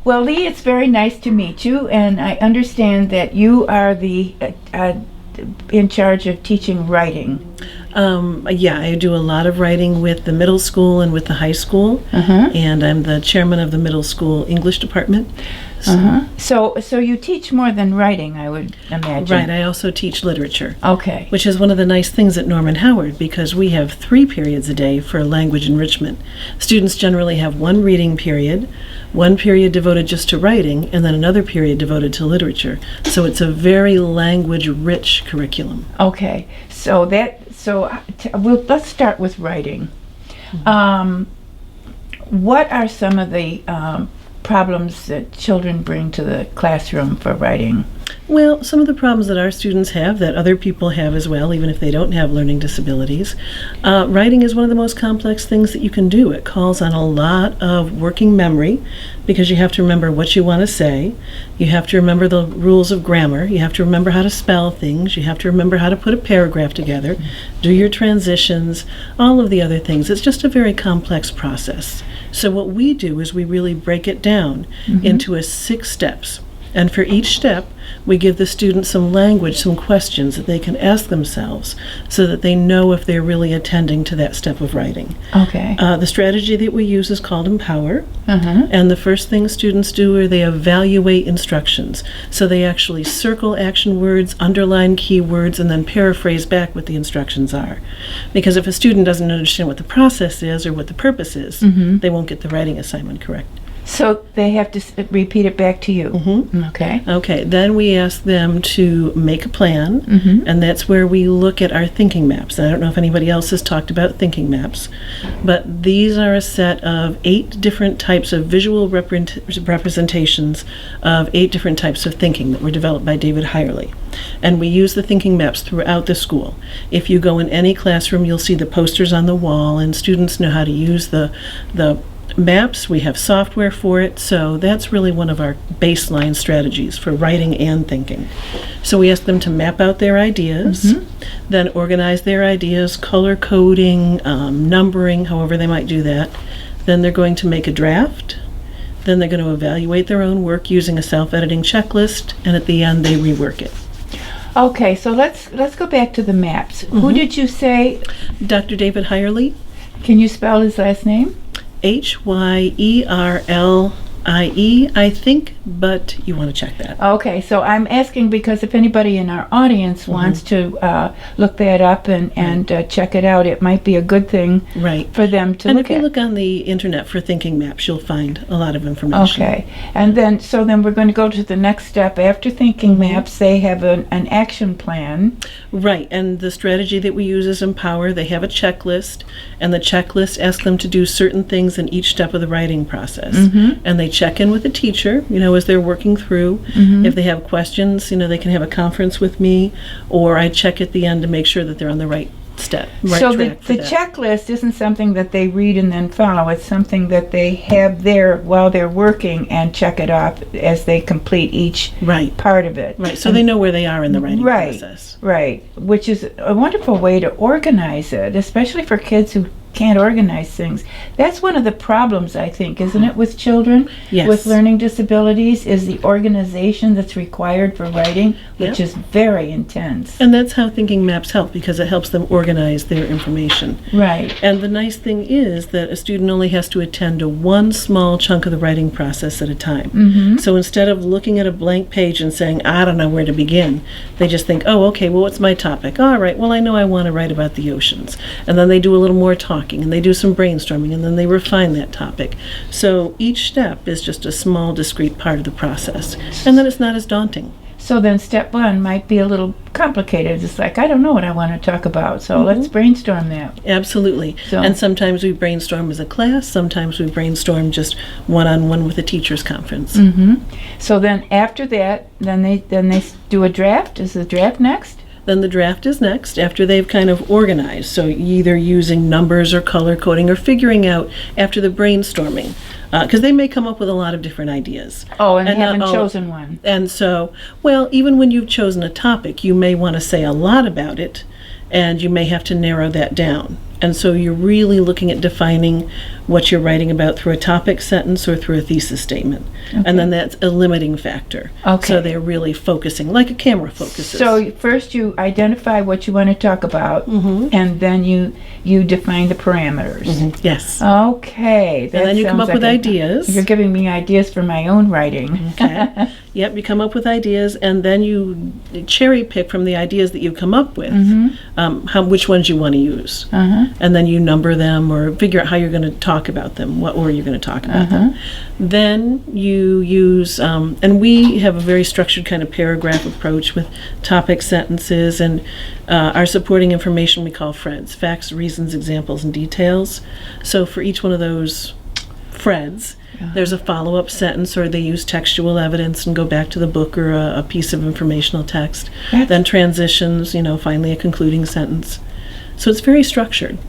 Well, Leigh, it's very nice to meet you, and I understand that you are the in charge of teaching writing. Yeah, I do a lot of writing with the middle school and with the high school, and I'm the chairman of the middle school English department. So you teach more than writing, I would imagine. Right, I also teach literature. Okay. Which is one of the nice things at Norman Howard, because we have 3 periods a day for language enrichment. Students generally have 1 reading period, 1 period devoted just to writing, and then another period devoted to literature. So it's a very language-rich curriculum. Okay. Let's start with writing. What are some of the problems that children bring to the classroom for writing? Well, some of the problems that our students have, that other people have as well, even if they don't have learning disabilities, writing is one of the most complex things that you can do. It calls on a lot of working memory, because you have to remember what you want to say, you have to remember the rules of grammar, you have to remember how to spell things, you have to remember how to put a paragraph together, do your transitions, all of the other things. It's just a very complex process. So what we do is we really break it down into 6 steps. And for each step, we give the students some language, some questions that they can ask themselves so that they know if they're really attending to that step of writing. Okay. The strategy that we use is called Empower. And the first thing students do is they evaluate instructions. So they actually circle action words, underline keywords, and then paraphrase back what the instructions are. Because if a student doesn't understand what the process is or what the purpose is, they won't get the writing assignment correct. So they have to repeat it back to you. Okay. Okay, then we ask them to make a plan, and that's where we look at our thinking maps. I don't know if anybody else has talked about thinking maps, but these are a set of 8 different types of visual representations of 8 different types of thinking that were developed by David Hirely. And we use the thinking maps throughout the school. If you go in any classroom, you'll see the posters on the wall, and students know how to use the maps. We have software for it, so that's really one of our baseline strategies for writing and thinking. So we ask them to map out their ideas, then organize their ideas, color coding, numbering, however they might do that. Then they're going to make a draft. Then they're going to evaluate their own work using a self-editing checklist, and at the end they rework it. Okay, so let's go back to the maps. Who did you say? Dr. David Hirely. Can you spell his last name? Hyerlie, I think, but you want to check that. Okay, so I'm asking because if anybody in our audience wants to look that up and check it out, it might be a good thing for them to look at. And if you look on the internet for thinking maps, you'll find a lot of information. Okay, and then we're going to go to the next step. After thinking maps, they have an action plan. Right, and the strategy that we use is Empower. They have a checklist, and the checklist asks them to do certain things in each step of the writing process. And they check in with the teacher, as they're working through. If they have questions, they can have a conference with me, or I check at the end to make sure that they're on the right step. So the checklist isn't something that they read and then follow. It's something that they have there while they're working and check it off as they complete each part of it. Right, so they know where they are in the writing process. Right, which is a wonderful way to organize it, especially for kids who can't organize things. That's one of the problems, I think, isn't it, with children with learning disabilities, is the organization that's required for writing, which is very intense. And that's how thinking maps help, because it helps them organize their information. Right. And the nice thing is that a student only has to attend to one small chunk of the writing process at a time. So instead of looking at a blank page and saying, I don't know where to begin, they just think, oh, okay, well, what's my topic? All right, well, I know I want to write about the oceans. And then they do a little more talking, and they do some brainstorming, and then they refine that topic. So each step is just a small, discrete part of the process, and then it's not as daunting. So then step 1 might be a little complicated. It's like, I don't know what I want to talk about, so let's brainstorm that. Absolutely. And sometimes we brainstorm as a class, sometimes we brainstorm just one-on-one with a teacher's conference. So then after that, then they do a draft. Is the draft next? Then the draft is next, after they've kind of organized, so either using numbers or color coding or figuring out after the brainstorming, because they may come up with a lot of different ideas. Oh, and haven't chosen one. And so, well, even when you've chosen a topic, you may want to say a lot about it, and you may have to narrow that down. And so you're really looking at defining what you're writing about through a topic sentence or through a thesis statement. Okay. And then that's a limiting factor. Okay. So they're really focusing, like a camera focuses. So first you identify what you want to talk about, and then you define the parameters. Yes. Okay. And then you come up with ideas. You're giving me ideas for my own writing. Okay. Yep, you come up with ideas, and then you cherry pick from the ideas that you come up with, which ones you want to use. And then you number them or figure out how you're going to talk about them, what order you're going to talk about them. Then you use, and we have a very structured kind of paragraph approach with topic sentences, and our supporting information we call FREDs, facts, reasons, examples, and details. So for each one of those FREDs, there's a follow-up sentence, or they use textual evidence and go back to the book or a piece of informational text. Then transitions, finally a concluding sentence. So it's very structured,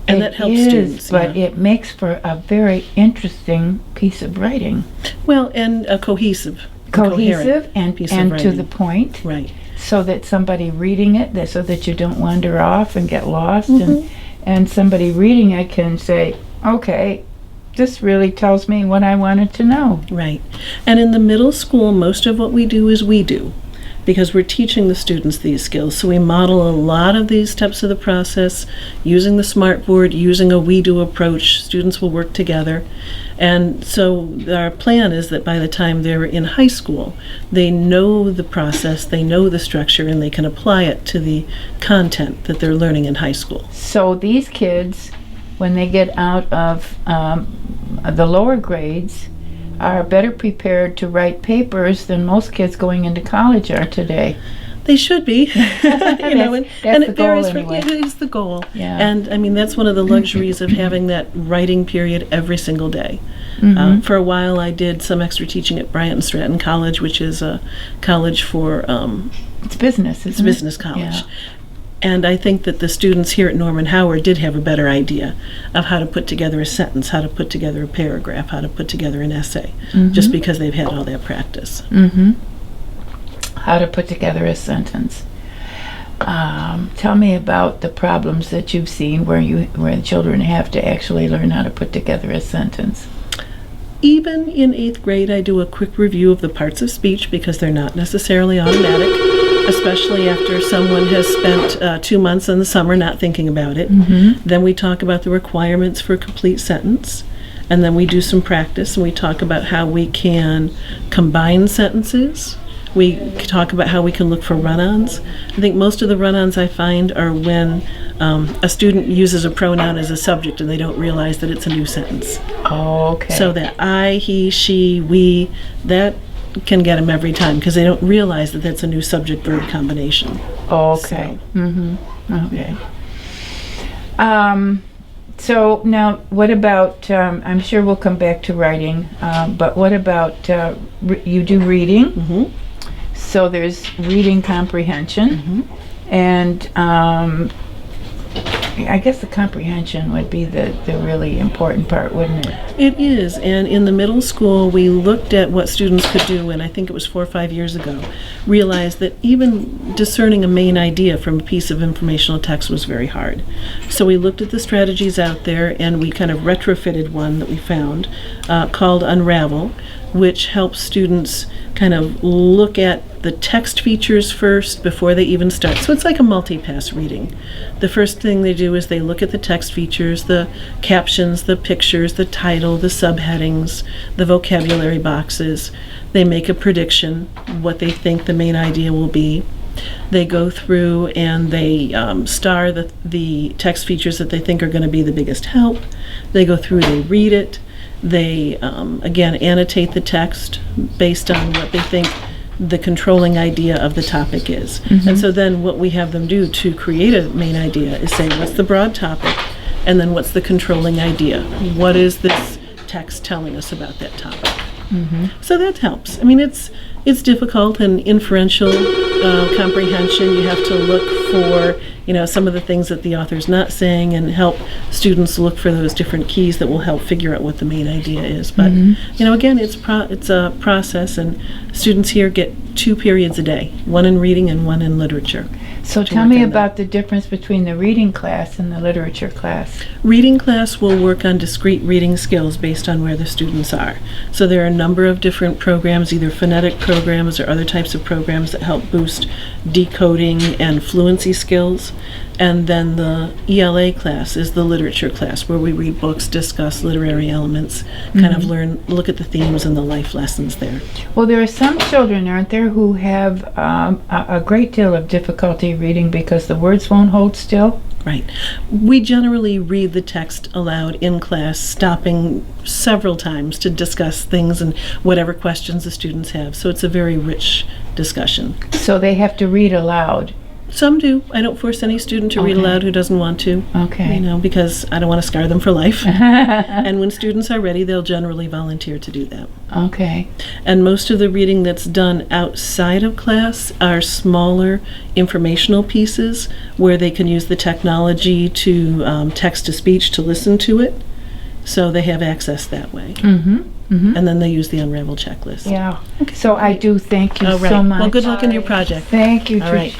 and that helps students. But it makes for a very interesting piece of writing. Well, and a cohesive and piece of to the point. Right. So that somebody reading it, so that you don't wander off and get lost, and somebody reading it can say, okay, this really tells me what I wanted to know. Right. And in the middle school, most of what we do is we do, because we're teaching the students these skills. So we model a lot of these steps of the process using the smartboard, using a we-do approach. Students will work together. And so our plan is that by the time they're in high school, they know the process, they know the structure, and they can apply it to the content that they're learning in high school. So these kids, when they get out of the lower grades, are better prepared to write papers than most kids going into college are today. They should be. That's the goal anyway. It is the goal. Yeah. And I mean, that's one of the luxuries of having that writing period every single day. For a while, I did some extra teaching at Bryant and Stratton College, which is a college for... it's business, It's a business college. Yeah. And I think that the students here at Norman Howard did have a better idea of how to put together a sentence, how to put together a paragraph, how to put together an essay, just because they've had all that practice. How to put together a sentence. Tell me about the problems that you've seen where the children have to actually learn how to put together a sentence. Even in 8th grade, I do a quick review of the parts of speech because they're not necessarily automatic, especially after someone has spent 2 months in the summer not thinking about it. Then we talk about the requirements for a complete sentence, and then we do some practice, and we talk about how we can combine sentences. We talk about how we can look for run-ons. I think most of the run-ons I find are when a student uses a pronoun as a subject and they don't realize that it's a new sentence. Oh, okay. So that I, he, she, we, that can get them every time because they don't realize that that's a new subject-verb combination. Okay. So. Okay. So now, what about, I'm sure we'll come back to writing, but what about, you do reading? So there's reading comprehension, and I guess the comprehension would be the really important part, wouldn't it? It is, and in the middle school we looked at what students could do, and I think it was 4 or 5 years ago, realized that even discerning a main idea from a piece of informational text was very hard. So we looked at the strategies out there, and we kind of retrofitted one that we found called Unravel, which helps students kind of look at the text features first before they even start. So it's like a multi-pass reading. The first thing they do is they look at the text features, the captions, the pictures, the title, the subheadings, the vocabulary boxes. They make a prediction, what they think the main idea will be. They go through and they star the text features that they think are going to be the biggest help. They go through, they read it. They, again, annotate the text based on what they think the controlling idea of the topic is. And so then what we have them do to create a main idea is say, what's the broad topic? And then what's the controlling idea? What is this text telling us about that topic? So that helps. I mean, it's difficult, and inferential comprehension, you have to look for, some of the things that the author's not saying, and help students look for those different keys that will help figure out what the main idea is. But, again, it's a process, and students here get 2 periods a day, one in reading and one in literature. So to tell work me on that. about the difference between the reading class and the literature class. Reading class will work on discrete reading skills based on where the students are. So there are a number of different programs, either phonetic programs or other types of programs that help boost decoding and fluency skills. And then the ELA class is the literature class, where we read books, discuss literary elements, kind of look at the themes and the life lessons there. Well, there are some children, aren't there, who have a great deal of difficulty reading because the words won't hold still? Right. We generally read the text aloud in class, stopping several times to discuss things and whatever questions the students have. So it's a very rich discussion. So they have to read aloud. Some do. I don't force any student to read aloud who doesn't want to. Okay. You know, because I don't want to scar them for life. And when students are ready, they'll generally volunteer to do that. Okay. And most of the reading that's done outside of class are smaller informational pieces where they can use the technology to text-to-speech to listen to it. So they have access that way. And then they use the Unravel checklist. Yeah. So I do thank you All right. so much. Well, good luck in your project. Thank you, All Trish. right.